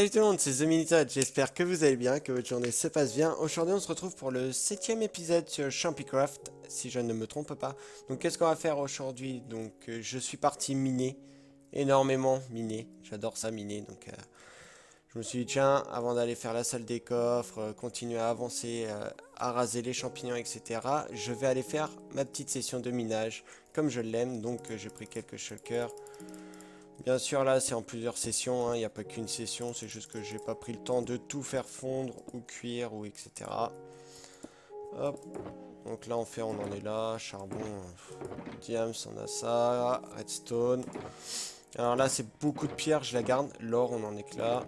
Salut tout le monde, c'est The Minitot, j'espère que vous allez bien, que votre journée se passe bien. Aujourd'hui on se retrouve pour le 7ème épisode sur Champycraft, si je ne me trompe pas. Donc qu'est-ce qu'on va faire aujourd'hui? Donc je suis parti miner, énormément miner, j'adore ça miner, donc je me suis dit tiens, avant d'aller faire la salle des coffres, continuer à avancer, à raser les champignons, etc. Je vais aller faire ma petite session de minage, comme je l'aime, donc j'ai pris quelques shulkers. Bien sûr, là, c'est en plusieurs sessions, hein. Il n'y a pas qu'une session, c'est juste que j'ai pas pris le temps de tout faire fondre ou cuire ou etc. Hop. Donc là, on en est là. Charbon, diams, on a ça. Redstone. Alors là, c'est beaucoup de pierre, je la garde. L'or, on en est que là.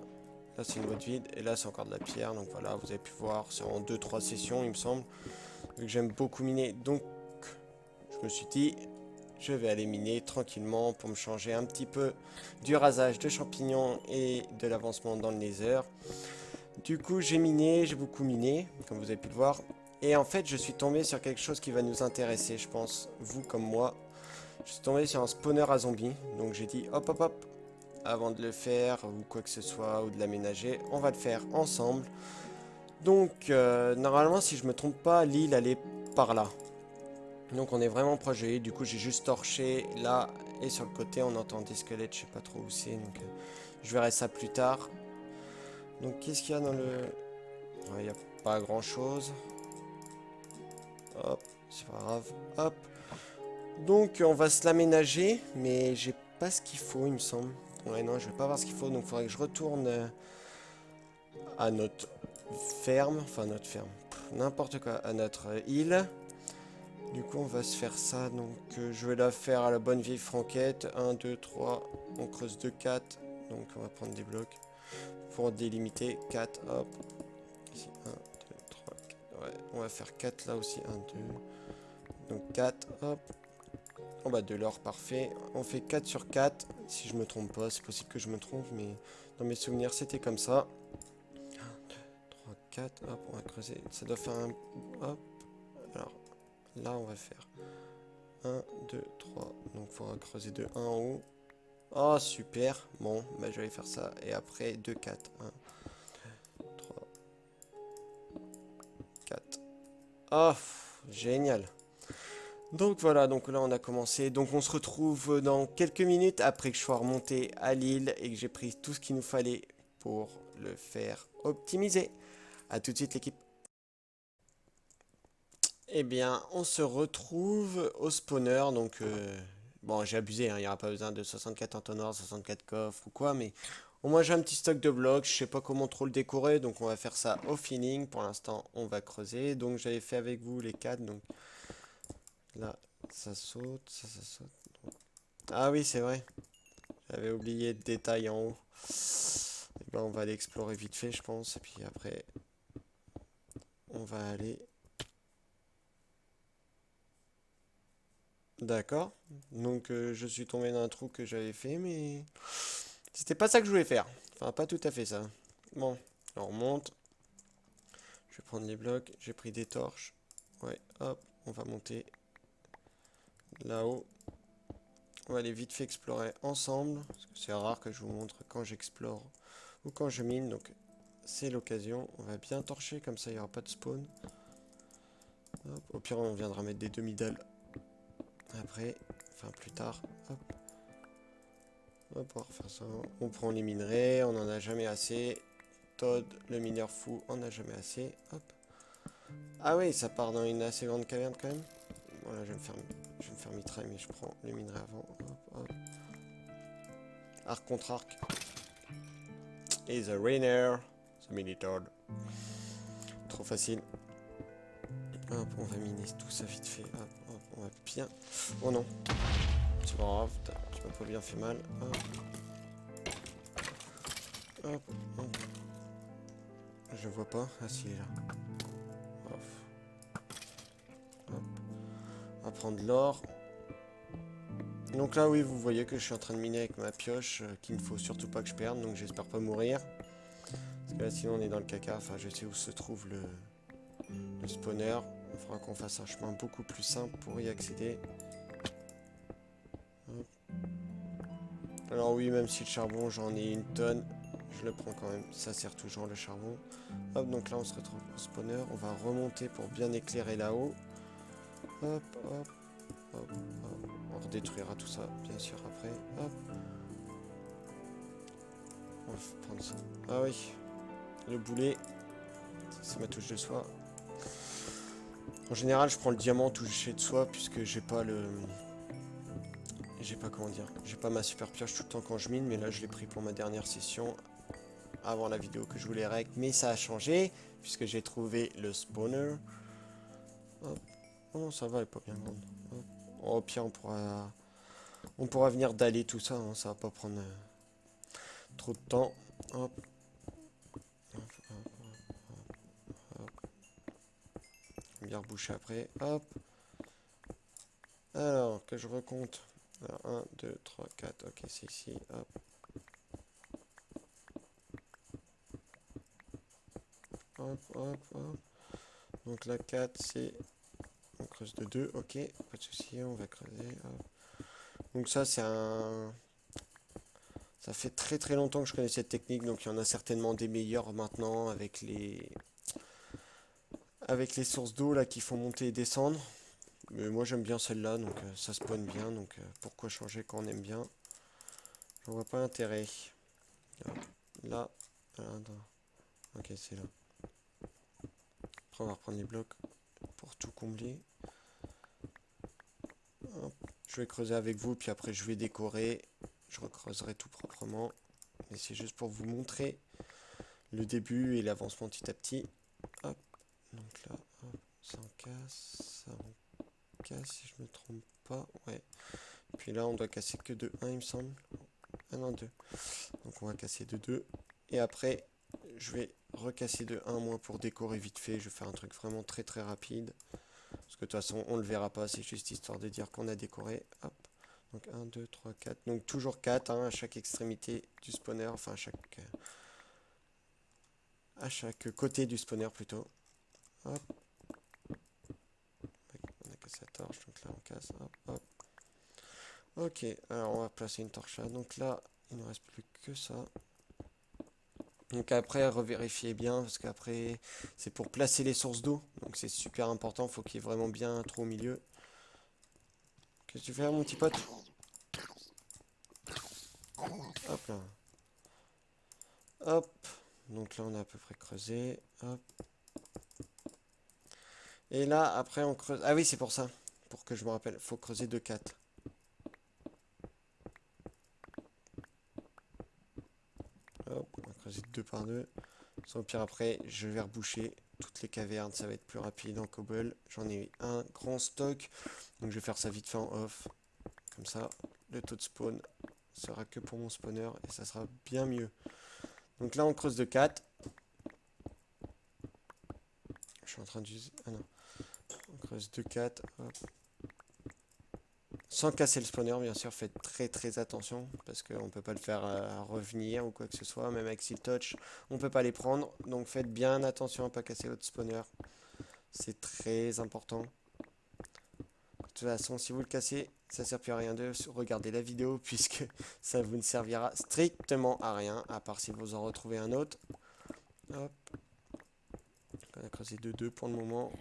Là, c'est une boîte vide. Et là, c'est encore de la pierre. Donc voilà, vous avez pu voir, c'est en 2-3 sessions, il me semble. Vu que j'aime beaucoup miner. Donc, je me suis dit, je vais aller miner tranquillement pour me changer un petit peu du rasage de champignons et de l'avancement dans le nether. Du coup, j'ai miné, j'ai beaucoup miné, comme vous avez pu le voir. Et en fait, je suis tombé sur quelque chose qui va nous intéresser, je pense, vous comme moi. Je suis tombé sur un spawner à zombies, donc j'ai dit hop hop hop, avant de le faire ou quoi que ce soit, ou de l'aménager, on va le faire ensemble. Donc, normalement, si je me trompe pas, l'île elle est par là. Donc on est vraiment proche de l'île, du coup j'ai juste torché là et sur le côté on entend des squelettes, je sais pas trop où c'est, donc je verrai ça plus tard. Donc qu'est-ce qu'il y a dans le... Il n'y a pas grand chose. Hop, c'est pas grave, hop. Donc on va se l'aménager, mais j'ai pas ce qu'il faut il me semble. Ouais non je vais pas avoir ce qu'il faut, donc il faudrait que je retourne à notre ferme, enfin notre ferme, n'importe quoi, à notre île. Du coup, on va se faire ça. Donc, je vais la faire à la bonne vieille franquette. 1, 2, 3. On creuse 2, 4. Donc, on va prendre des blocs pour délimiter. 4, hop. Ici, 1, 2, 3, 4. Ouais, on va faire 4 là aussi. 1, 2. Donc, 4, hop. Oh bah, de l'or, parfait. On fait 4 sur 4. Si je me trompe pas, c'est possible que je me trompe, mais dans mes souvenirs, c'était comme ça. 1, 2, 3, 4. Hop, on va creuser. Ça doit faire un. Hop. Alors, là, on va faire 1, 2, 3. Donc, il faudra creuser de 1 en haut. Oh, super. Bon, bah, je vais faire ça. Et après, 2, 4. 1, 3, 4. Oh, génial. Donc, voilà. Donc, là, on a commencé. Donc, on se retrouve dans quelques minutes après que je sois remonté à l'île et que j'ai pris tout ce qu'il nous fallait pour le faire optimiser. A tout de suite, l'équipe. Eh bien, on se retrouve au spawner. Donc, bon, j'ai abusé, hein, il n'y aura pas besoin de 64 entonnoirs, 64 coffres ou quoi, mais au moins j'ai un petit stock de blocs. Je sais pas comment trop le décorer, donc on va faire ça au feeling. Pour l'instant, on va creuser. Donc, j'avais fait avec vous les 4. Donc là, ça saute, ça saute. Ah oui, c'est vrai. J'avais oublié le détail en haut. Eh ben, on va aller explorer vite fait, je pense. Et puis après, on va aller. D'accord. Donc je suis tombé dans un trou que j'avais fait, mais c'était pas ça que je voulais faire. Enfin, pas tout à fait ça. Bon, on remonte. Je vais prendre les blocs. J'ai pris des torches. Ouais, hop, on va monter là-haut. On va aller vite fait explorer ensemble. Parce que c'est rare que je vous montre quand j'explore ou quand je mine. Donc c'est l'occasion. On va bien torcher, comme ça il n'y aura pas de spawn. Hop, au pire, on viendra mettre des demi-dalles après. Enfin, plus tard. Hop. On va pouvoir faire ça. On prend les minerais, on n'en a jamais assez. Todd, le mineur fou, on n'a jamais assez. Hop. Ah oui, ça part dans une assez grande caverne quand même. Voilà, je vais me faire mitraille, mais je prends les minerais avant. Hop, hop. Arc contre arc. Et the Rainer, the mini Todd. Trop facile. Hop, on va miner tout ça vite fait. Hop, hop, on va bien. Oh non. C'est pas grave, tu m'as pas bien fait mal. Hop. Hop, hop. Je vois pas. Ah si, il est là. Hop. Hop. On va prendre l'or. Donc là, oui, vous voyez que je suis en train de miner avec ma pioche, qu'il ne faut surtout pas que je perde, donc j'espère pas mourir. Parce que là, sinon, on est dans le caca. Enfin, je sais où se trouve le spawner. Il faudra qu'on fasse un chemin beaucoup plus simple pour y accéder. Hop. Alors oui, même si le charbon, j'en ai une tonne, je le prends quand même. Ça sert toujours le charbon. Hop, donc là on se retrouve au spawner. On va remonter pour bien éclairer là-haut. Hop, hop, hop, hop. On redétruira tout ça, bien sûr, après. Hop. On va prendre ça. Ah oui, le boulet. C'est ma touche de soie. En général, je prends le diamant touché de soie puisque j'ai pas le... J'ai pas, comment dire, j'ai pas ma super pioche tout le temps quand je mine, mais là je l'ai pris pour ma dernière session avant la vidéo que je voulais rec, mais ça a changé puisque j'ai trouvé le spawner. Hop. Oh non, ça va, elle est pas bien grande. Hop. Oh, au pire, on pourra venir d'aller tout ça, hein, ça va pas prendre trop de temps. Hop. Hop, hop, hop. Bien reboucher après. Hop. Alors, que je recompte. Alors, 1, 2, 3, 4. Ok, c'est ici. Hop. Hop, hop, hop. Donc la 4, c'est... On creuse de 2. Ok, pas de souci, on va creuser. Hop. Donc ça, c'est un... Ça fait très très longtemps que je connais cette technique, donc il y en a certainement des meilleures maintenant avec les sources d'eau là qui font monter et descendre. Mais moi j'aime bien celle-là, donc ça spawn bien, donc pourquoi changer quand on aime bien? Je vois pas l'intérêt. Là, là, ok c'est là. Après on va reprendre les blocs pour tout combler. Hop. Je vais creuser avec vous, puis après je vais décorer. Je recreuserai tout proprement. Mais c'est juste pour vous montrer le début et l'avancement petit à petit. Hop. Donc là, hop, ça en casse, ça en casse si je me trompe pas. Ouais. Puis là, on doit casser que de 1, il me semble. Ah non, 2. Donc on va casser de 2. Et après, je vais recasser de 1 moins pour décorer vite fait. Je vais faire un truc vraiment très très rapide. Parce que de toute façon, on le verra pas. C'est juste histoire de dire qu'on a décoré. Hop. Donc 1, 2, 3, 4. Donc toujours 4 hein, à chaque extrémité du spawner. Enfin, à chaque côté du spawner plutôt. Hop. On a cassé la torche. Donc là, on casse. Hop, hop. Ok. Alors, on va placer une torche là. Donc là, il ne reste plus que ça. Donc après, revérifiez bien, parce qu'après, c'est pour placer les sources d'eau. Donc c'est super important, faut qu'il y ait vraiment bien un trou au milieu. Qu'est-ce que tu fais, mon petit pote? Hop là. Hop. Donc là, on a à peu près creusé. Hop. Et là, après, on creuse... Ah oui, c'est pour ça. Pour que je me rappelle, faut creuser de 4. Hop, on va creuser 2 par 2. Sans pire, après, je vais reboucher toutes les cavernes. Ça va être plus rapide en cobble. J'en ai un grand stock. Donc je vais faire ça vite fait en off. Comme ça, le taux de spawn sera que pour mon spawner et ça sera bien mieux. Donc là, on creuse de 4. Je suis en train d'user... Ah non. On creuse de 4. Hop. Sans casser le spawner, bien sûr. Faites très très attention. Parce qu'on ne peut pas le faire revenir ou quoi que ce soit. Même avec Seal Touch, on ne peut pas les prendre. Donc faites bien attention à ne pas casser votre spawner. C'est très important. De toute façon, si vous le cassez, ça ne sert plus à rien de regarder la vidéo. Puisque ça vous ne servira strictement à rien. À part si vous en retrouvez un autre. Hop. On a creusé de 2 pour le moment.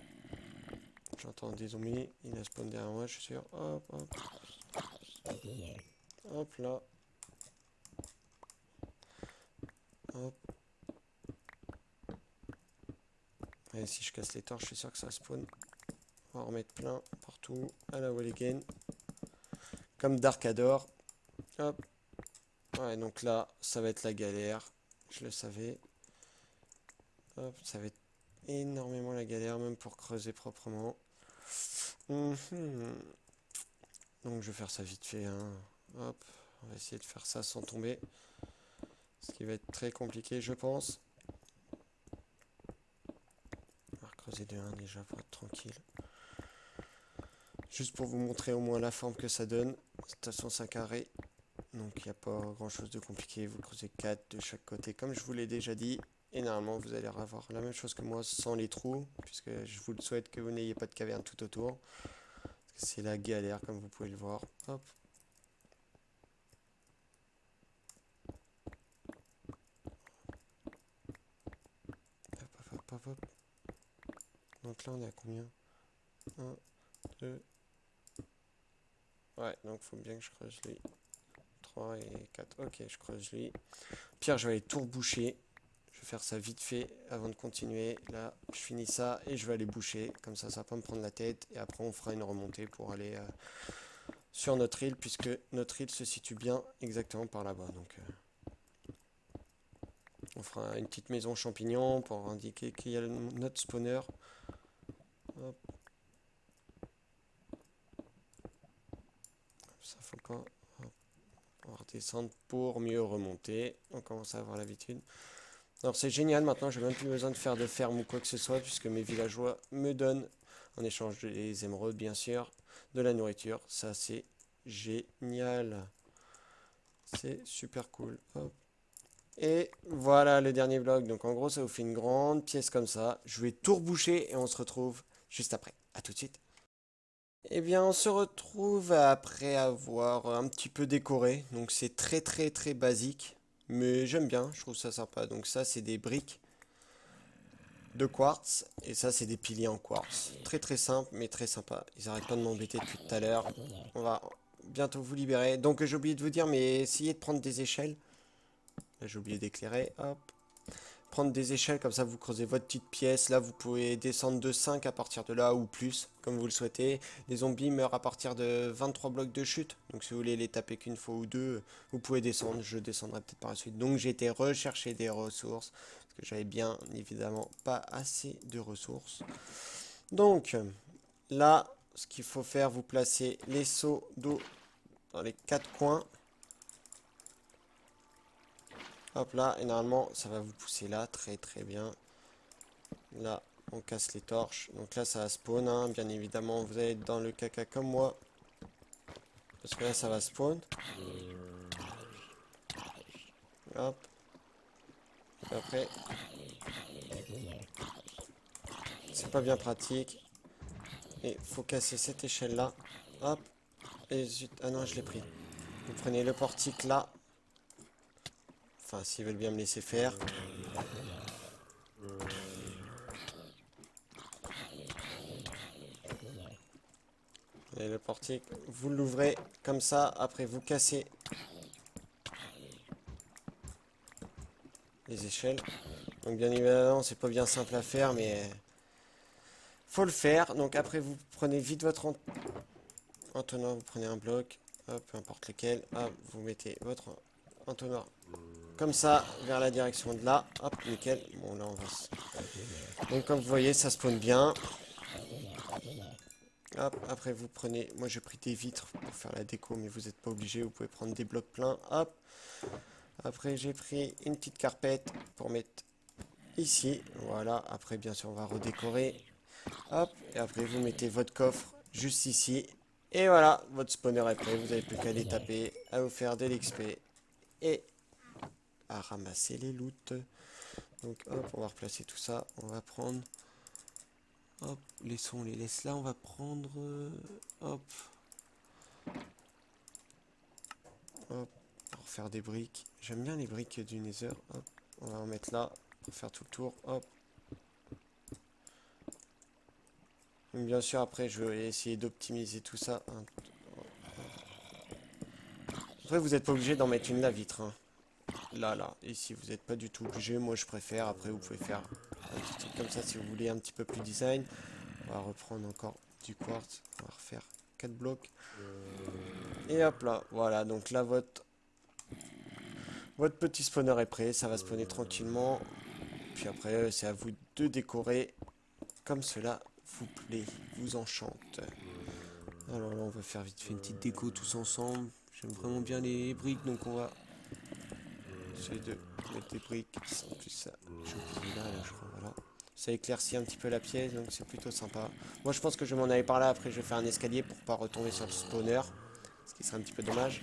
J'entends des zombies. Il a spawn derrière moi, je suis sûr. Hop, hop. Hop là. Hop. Et si je casse les torches, je suis sûr que ça spawn. On va en remettre plein partout. À la wall again. Comme Darkador. Hop. Ouais, donc là, ça va être la galère. Je le savais. Hop, ça va être énormément la galère, même pour creuser proprement. Donc je vais faire ça vite fait. Hein. Hop. On va essayer de faire ça sans tomber. Ce qui va être très compliqué, je pense. On va creuser de 1 déjà pour être tranquille. Juste pour vous montrer au moins la forme que ça donne. De toute façon, c'est un carré. Donc il n'y a pas grand chose de compliqué. Vous creusez 4 de chaque côté, comme je vous l'ai déjà dit. Et normalement, vous allez avoir la même chose que moi sans les trous. Puisque je vous le souhaite que vous n'ayez pas de caverne tout autour. C'est la galère, comme vous pouvez le voir. Hop. hop, hop. Donc là, on est à combien? 1, 2. Ouais, donc faut bien que je creuse lui. 3 et 4. Ok, je creuse lui. Pire, je vais aller tout reboucher. Je vais faire ça vite fait avant de continuer. Là, je finis ça et je vais aller boucher. Comme ça va pas me prendre la tête. Et après, on fera une remontée pour aller sur notre île, puisque notre île se situe bien exactement par là-bas. Donc, on fera une petite maison champignon pour indiquer qu'il y a notre spawner. Hop. Ça faut pas. On va redescendre pour mieux remonter. On commence à avoir l'habitude. Alors c'est génial, maintenant j'ai même plus besoin de faire de ferme ou quoi que ce soit, puisque mes villageois me donnent, en échange des émeraudes bien sûr, de la nourriture. Ça c'est génial. C'est super cool. Hop. Et voilà le dernier bloc. Donc en gros ça vous fait une grande pièce comme ça. Je vais tout reboucher et on se retrouve juste après. A tout de suite. Eh bien, on se retrouve après avoir un petit peu décoré. Donc, c'est très très très basique. Mais j'aime bien, je trouve ça sympa. Donc, ça, c'est des briques de quartz. Et ça, c'est des piliers en quartz. Très très simple, mais très sympa. Ils arrêtent pas de m'embêter depuis tout à l'heure. On va bientôt vous libérer. Donc, j'ai oublié de vous dire, mais essayez de prendre des échelles. Là, j'ai oublié d'éclairer. Hop. Prendre des échelles, comme ça vous creusez votre petite pièce. Là, vous pouvez descendre de 5 à partir de là ou plus, comme vous le souhaitez. Les zombies meurent à partir de 23 blocs de chute. Donc, si vous voulez les taper qu'une fois ou deux, vous pouvez descendre. Je descendrai peut-être par la suite. Donc, j'ai été rechercher des ressources. Parce que j'avais bien évidemment pas assez de ressources. Donc, là, ce qu'il faut faire, vous placez les seaux d'eau dans les 4 coins. Hop là, et normalement ça va vous pousser là, très très bien. Là, on casse les torches. Donc là, ça va spawn, hein. Bien évidemment, vous allez être dans le caca comme moi. Parce que là, ça va spawn. Hop. Et après, c'est pas bien pratique. Et faut casser cette échelle-là. Hop. Et zut, ah non, je l'ai pris. Vous prenez le portique là. Enfin, s'ils veulent bien me laisser faire. Et le portique, vous l'ouvrez comme ça. Après, vous cassez les échelles. Donc, bien évidemment, c'est pas bien simple à faire, mais faut le faire. Donc, après, vous prenez vite votre entonnoir, vous prenez un bloc, hop, peu importe lequel, hop, vous mettez votre entonnoir comme ça, vers la direction de là, hop, nickel. Bon, là, on va Donc, comme vous voyez, ça spawn bien. Hop, après, vous prenez... Moi, j'ai pris des vitres pour faire la déco, mais vous n'êtes pas obligé. Vous pouvez prendre des blocs pleins, hop. Après, j'ai pris une petite carpette pour mettre ici. Voilà, après, bien sûr, on va redécorer. Hop, et après, vous mettez votre coffre juste ici. Et voilà, votre spawner est prêt. Vous n'avez plus qu'à les taper, à vous faire de l'XP et à ramasser les loots. Donc hop, on va replacer tout ça. On va prendre... Hop, les sons, on les laisse là. On va prendre... hop. Hop, pour faire des briques. J'aime bien les briques du Nether. Hop, on va en mettre là pour faire tout le tour. Hop. Donc, bien sûr, après, je vais essayer d'optimiser tout ça. Après, vous n'êtes pas obligé d'en mettre une la vitre. Hein. Là. Ici, vous n'êtes pas du tout obligé. Moi, je préfère. Après, vous pouvez faire un petit truc comme ça si vous voulez un petit peu plus design. On va reprendre encore du quartz. On va refaire 4 blocs. Et hop là. Voilà. Donc là, votre petit spawner est prêt. Ça va spawner tranquillement. Puis après, c'est à vous de décorer comme cela vous plaît, vous enchante. Alors là, on va faire vite fait une petite déco tous ensemble. J'aime vraiment bien les briques, donc on va essayer de mettre des briques. En plus, ça, j'ai oublié là, je crois, voilà. Ça éclaircit un petit peu la pièce, donc c'est plutôt sympa. Moi, je pense que je vais m'en aller par là. Après, je vais faire un escalier pour pas retomber sur le spawner, ce qui serait un petit peu dommage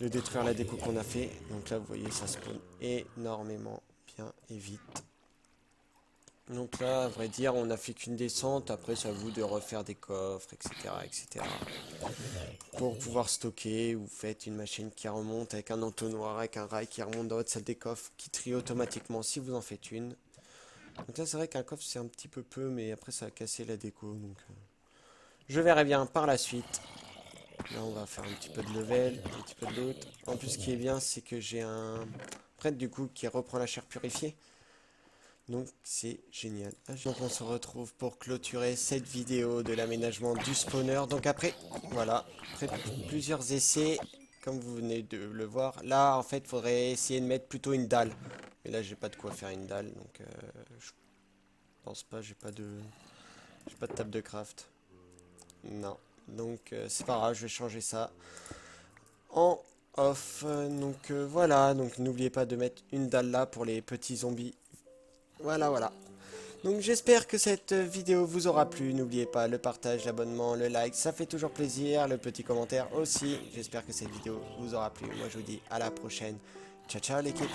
de détruire la déco qu'on a fait. Donc là, vous voyez, ça spawn énormément bien et vite. Donc là, à vrai dire, on n'a fait qu'une descente. Après, c'est à vous de refaire des coffres, etc., etc. Pour pouvoir stocker, vous faites une machine qui remonte avec un entonnoir, avec un rail qui remonte dans votre salle des coffres, qui trie automatiquement si vous en faites une. Donc là, c'est vrai qu'un coffre, c'est un petit peu peu, mais après, ça a cassé la déco. Donc, je verrai bien par la suite. Là, on va faire un petit peu de level, un petit peu de loot. En plus, ce qui est bien, c'est que j'ai un prêtre, du coup, qui reprend la chair purifiée. Donc, c'est génial. Donc, on se retrouve pour clôturer cette vidéo de l'aménagement du spawner. Donc, après, voilà, après plusieurs essais, comme vous venez de le voir, là, en fait, il faudrait essayer de mettre plutôt une dalle. Mais là, j'ai pas de quoi faire une dalle, donc je pense pas, j'ai pas de table de craft. Non. Donc, c'est pas grave, je vais changer ça en off. Donc, voilà, donc n'oubliez pas de mettre une dalle là pour les petits zombies. Voilà, voilà. Donc j'espère que cette vidéo vous aura plu. N'oubliez pas le partage, l'abonnement, le like, ça fait toujours plaisir. Le petit commentaire aussi. J'espère que cette vidéo vous aura plu. Moi je vous dis à la prochaine. Ciao ciao l'équipe.